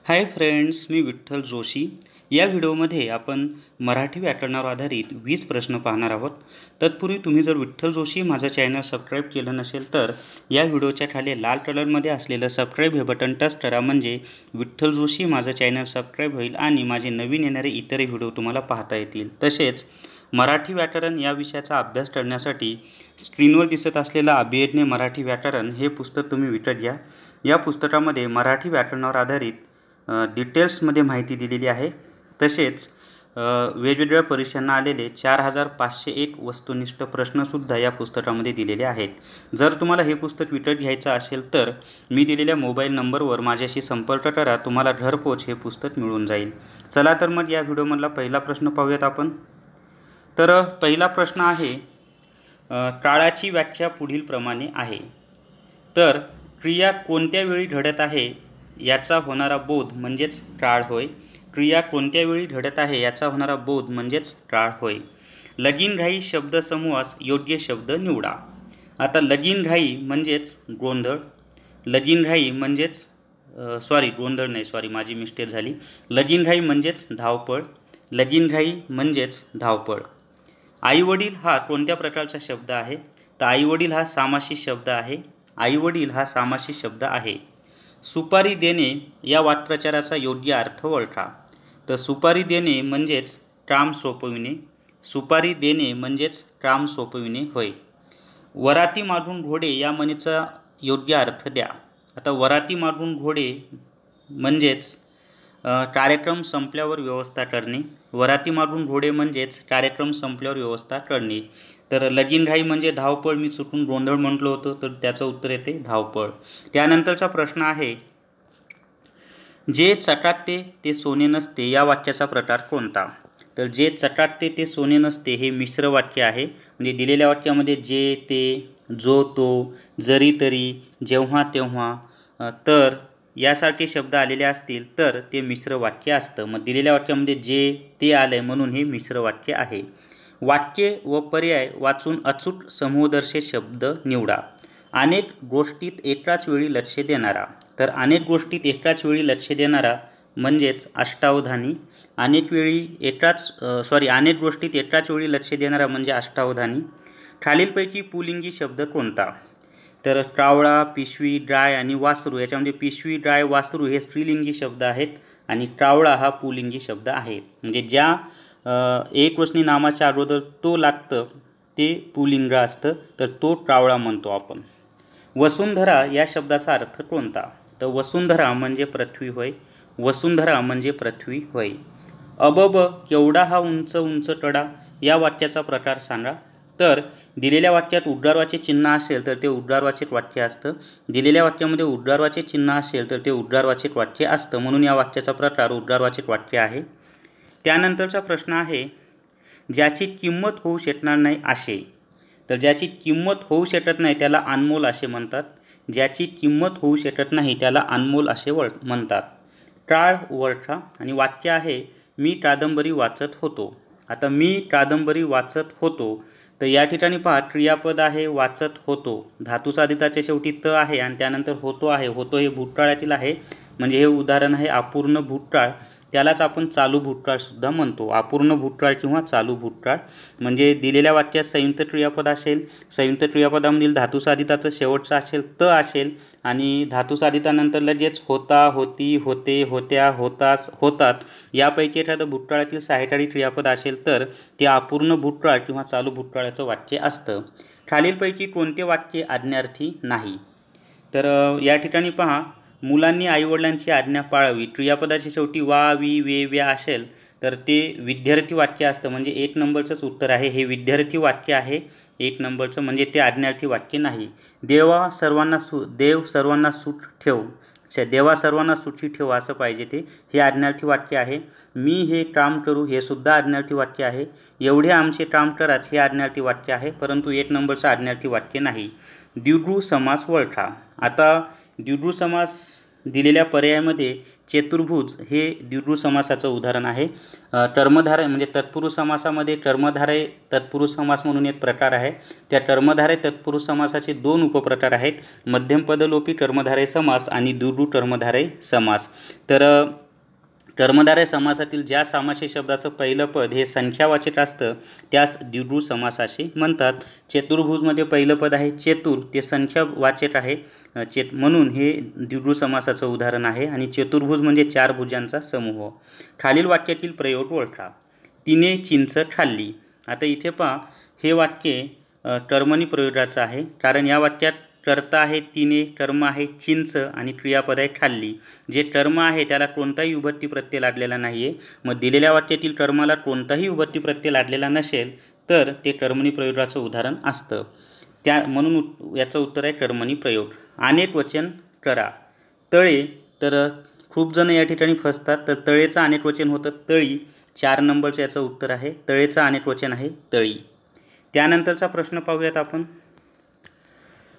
Hi friends, मी विठ्ठल जोशी. या व्हिडिओमध्ये आपण मराठी व्याकरणावर आधारित 20 प्रश्न पाहणार आहोत. तत्पूर्वी तुम्ही जर विठ्ठल जोशी माझं चॅनल सबस्क्राईब केलं नसेल तर या व्हिडिओच्या खाली लाल कलरमध्ये असलेलं सबस्क्राईब हे बटन टच करा, म्हणजे विठ्ठल जोशी माझं चॅनल सबस्क्राईब होईल आणि माझे नवीन येणारे इतर व्हिडिओ तुम्हाला पाहता येतील. तसेच मराठी व्याकरण या विषयाचा अभ्यास करण्यासाठी स्क्रीनवर दिसत असलेलं अभियज्ञ मराठी व्याकरण हे पुस्तक तुम्ही विकत घ्या. या पुस्तकामध्ये मराठी व्याकरणावर आधारित डिटेल्समध्ये माहिती दिलेली आहे. तसेच वेगवेगळ्या परीक्षांना आलेले 4501 वस्तुनिष्ठ प्रश्नसुद्धा या पुस्तकामध्ये दिलेले आहेत. जर तुम्हाला हे पुस्तक विकत घ्यायचं असेल तर मी दिलेल्या मोबाईल नंबरवर माझ्याशी संपर्क करा, तुम्हाला घरपोच हे पुस्तक मिळून जाईल. चला तर मग या व्हिडिओमधला पहिला प्रश्न पाहूयात आपण. तर पहिला प्रश्न आहे, काळाची व्याख्या पुढील प्रमाणे आहे. तर क्रिया कोणत्या वेळी घडत आहे याचा होणारा बोध म्हणजेच काळ होय. क्रिया कोणत्या वेळी घडत आहे याचा होणारा बोध म्हणजेच काळ होय. लगीनघाई शब्दसमूहास योग्य शब्द निवडा. आता लगीनघाई म्हणजेच गोंधळ. लगीनघाई म्हणजेच गोंधळ नाही, माझी मिस्टेक झाली. लगीनघाई म्हणजेच धावपळ. लगीनघाई म्हणजेच धावपळ. आईवडील हा कोणत्या प्रकारचा शब्द आहे? तर आईवडील हा सामासी शब्द आहे. आईवडील हा सामासी शब्द आहे. सुपारी देणे या वाक्प्रचाराचा योग्य अर्थ ओळखा. तर सुपारी देणे म्हणजेच काम सोपविणे. सुपारी देणे म्हणजेच काम सोपविणे होय. वराती मागून घोडे या म्हणीचा योग्य अर्थ द्या. आता वराती मागून घोडे म्हणजेच कार्यक्रम संपल्यावर व्यवस्था करणे. वराती मागून घोडे म्हणजेच कार्यक्रम संपल्यावर व्यवस्था करणे. तर लगीनघाई म्हणजे धावपळ, मी चुकून गोंधळ म्हटलं होतं, तर त्याचं उत्तर येते धावपळ. त्यानंतरचा प्रश्न आहे, जे चकाकते ते सोने नसते या वाक्याचा प्रकार कोणता? तर जे चकाकते ते सोने नसते हे मिश्र वाक्य आहे. म्हणजे दिलेल्या वाक्यामध्ये जे, ते, जो, तो, जरी, तरी, जेव्हा, तेव्हा, तर यासारखे शब्द आलेले असतील तर ते मिश्र वाक्य असतं. मग दिलेल्या वाक्यामध्ये जे, ते आलंय म्हणून हे मिश्र वाक्य आहे. वाक्य व पर्याय वाचून अचूक समूहदर्शक शब्द निवडा. अनेक गोष्टीत एकाच वेळी लक्ष देणारा. तर अनेक गोष्टीत एकाच वेळी लक्ष देणारा म्हणजेच अष्टावधानी. अनेक गोष्टीत एकाच वेळी लक्ष देणारा म्हणजे अष्टावधानी. खालीलपैकी पुल्लिंगी शब्द कोणता? तर कावळा, पिशवी, गाय आणि वासरू. याच्यामध्ये पिशवी, गाय, वासरू हे स्त्रीलिंगी शब्द आहेत आणि कावळा हा पुल्लिंगी शब्द आहे. म्हणजे ज्या एकवचनी नामाच्या अगोदर तो लागतं ते पुल्लिंग असतं, तर तो कावळा म्हणतो आपण. वसुंधरा या शब्दाचा अर्थ कोणता? तर वसुंधरा म्हणजे पृथ्वी होय. वसुंधरा म्हणजे पृथ्वी होय. अबब केवढा हा उंच उंच कडा या वाक्याचा प्रकार सांगा. तर दिलेल्या वाक्यात उद्गारवाचे चिन्ह असेल तर ते उद्गारवाचक वाक्य असतं. दिलेल्या वाक्यामध्ये उद्गारवाचे चिन्ह असेल तर ते उद्गारवाचक वाक्य असतं, म्हणून या वाक्याचा प्रकार उद्गारवाचक वाक्य आहे. त्यानंतरचा प्रश्न आहे, ज्याची किंमत होऊ शकणार नाही असे. तर ज्याची किंमत होऊ शकत नाही त्याला अनमोल असे म्हणतात. ज्याची किंमत होऊ शकत नाही त्याला अनमोल असे म्हणतात. काळ ओळखा आणि वाक्य आहे, मी कादंबरी वाचत होतो. आता मी कादंबरी वाचत होतो, तर या ठिकाणी पहा क्रियापद आहे वाचत होतो. धातुसाधिताच्या शेवटी त आहे आणि त्यानंतर होतो आहे. होतो हे भूतकाळातील आहे, म्हणजे हे उदाहरण आहे अपूर्ण भूतकाळ. त्यालाच आपण चालू भूतकाळसुद्धा म्हणतो. अपूर्ण भूतकाळ किंवा चालू भूतकाळ. म्हणजे दिलेल्या वाक्यात संयुक्त क्रियापद असेल, संयुक्त क्रियापदामधील धातुसाधिताचं शेवटचं असेल त असेल आणि धातुसाधितानंतर लगेच होता, होती, होते, होत्या, होतास, होतात यापैकी एखादं भूतकाळातील सहाय्यकारी क्रियापद असेल तर ते अपूर्ण भूतकाळ किंवा चालू भूतकाळाचं वाक्य असतं. खालीलपैकी कोणते वाक्य आज्ञार्थी नाही? तर या ठिकाणी पहा, मुलांनी आईवडिलांची आज्ञा पाळावी. क्रियापदाच्या शेवटी वा, वी, वे, व्या असेल तर ते विद्यार्थी वाक्य असतं, म्हणजे 1 नंबरचंच उत्तर आहे. हे विद्यार्थी वाक्य आहे 1 नंबरचं, म्हणजे ते आज्ञार्थी वाक्य नाही. देव सर्वांना सुख ठेव. देवा सर्वांना सुखी ठेव असं पाहिजे ते. हे आज्ञार्थी वाक्य आहे. मी हे काम करू हे सुद्धा आज्ञार्थी वाक्य आहे. एवढे आमचे काम कराच हे आज्ञार्थी वाक्य आहे, परंतु 1 नंबरचं आज्ञार्थी वाक्य नाही. द्विगु समास ओळखा. आता द्विगु समास दिलेल्या पर्यायामध्ये चतुर्भुज हे द्विगु समासाचं उदाहरण आहे। टर्मधारय म्हणजे तत्पुरुष समासामध्ये टर्मधारय तत्पुरुष समास म्हणून एक प्रकार आहे। त्या टर्मधारय तत्पुरुष समासाचे दोन उपप्रकार आहेत, मध्यमपदलोपी टर्मधारय समास आणि द्विगु टर्मधारय समास। तर टर्मधारय समासातील ज्या समासी शब्दाचं पहिलं पद हे संख्यावाचक असतं त्यास द्विगु समास असे म्हणतात। चतुर्भुजमध्ये पहिलं पद आहे चतुर, ते संख्यावाचक आहे, म्हणून हे द्विगु समासाचं उदाहरण आहे। आणि चतुर्भुज म्हणजे चार भुजांचा समूह। खालील वाक्यातील प्रयोग ओळखा। तिने चिंच खाल्ली। आता इथे पहा, हे वाक्य टर्मनी प्रयोगाचं आहे, कारण या वाक्यात कर्ता आहे तिने, टर्म आहे चिंच आणि क्रियापद आहे खाल्ली। जे टर्म आहे त्याला कोणताही विभक्ती प्रत्यय लादलेला नाही आहे। मग दिलेल्या वाक्यातील टर्माला कोणताही विभक्ती प्रत्यय लादलेला नसेल तर ते टर्मनी प्रयोगाचं उदाहरण असतं। म्हणून याचं उत्तर आहे टर्मनी प्रयोग। अनेक वचन करा। तळे, तर खूप जण या ठिकाणी फसतात, तर तळेचं अनेक वचन होतं तळी, 4 नंबरचं याचं उत्तर आहे। तळेचं अनेक वचन आहे तळी। त्यानंतरचा प्रश्न पाहूयात आपण।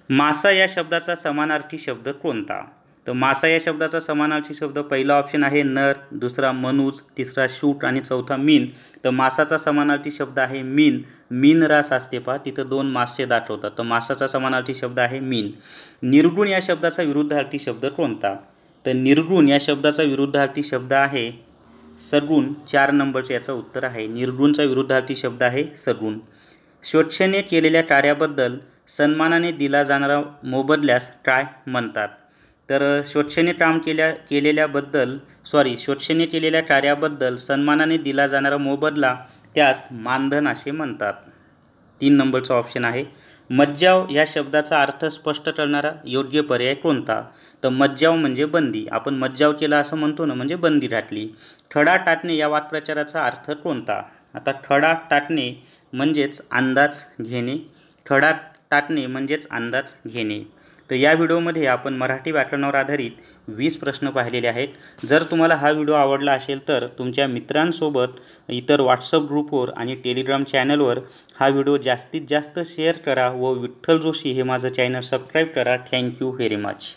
मासा या शब्दाचा समानार्थी शब्द कोणता? तर मासा या शब्दाचा समानार्थी शब्द पहिला ऑप्शन आहे नर, दुसरा मनुज, तिसरा शूट आणि चौथा मीन। तर मासाचा समानार्थी शब्द आहे मीन। मीन रास असते पहा, तिथं 2 मासे दाखवतात, तर मासाचा समानार्थी शब्द आहे मीन। निर्गुण या शब्दाचा विरुद्धार्थी शब्द कोणता? तर निर्गुण या शब्दाचा विरुद्धार्थी शब्द आहे सगुण, 4 नंबरचे याचं उत्तर आहे। निर्गुणचा विरुद्धार्थी शब्द आहे सगुण। स्वच्छेने केलेल्या कार्याबद्दल सन्मानाने दिला जाणारा मोबदल्यास काय म्हणतात? तर स्वच्छेने केलेल्या कार्याबद्दल सन्मानाने दिला जाणारा मोबदला त्यास मानधन असे म्हणतात। 3 नंबरचा ऑप्शन आहे। मज्जाव या शब्दाचा अर्थ स्पष्ट करणारा योग्य पर्याय कोणता? तर मज्जाव म्हणजे बंदी, आपण मज्जाव केला असं म्हणतो ना, म्हणजे बंदी घातली। खडा टाकणे या वाक्प्रचाराचा अर्थ कोणता? आता खडा टाकणे म्हणजेच अंदाज घेणे, खडा टाकणे म्हणजेच अंदाज घेणे। तर या व्हिडिओमध्ये आपण मराठी व्याकरणावर आधारित 20 प्रश्न पाहिलेले आहेत। जर तुम्हाला हा व्हिडिओ आवडला असेल तर तुमच्या मित्रांसोबत इतर व्हॉट्सअप ग्रुपवर आणि टेलिग्राम चॅनलवर हा व्हिडिओ जास्तीत जास्त शेअर करा व विठ्ठल जोशी हे माझं चॅनल सबस्क्राईब करा। Thank you very much.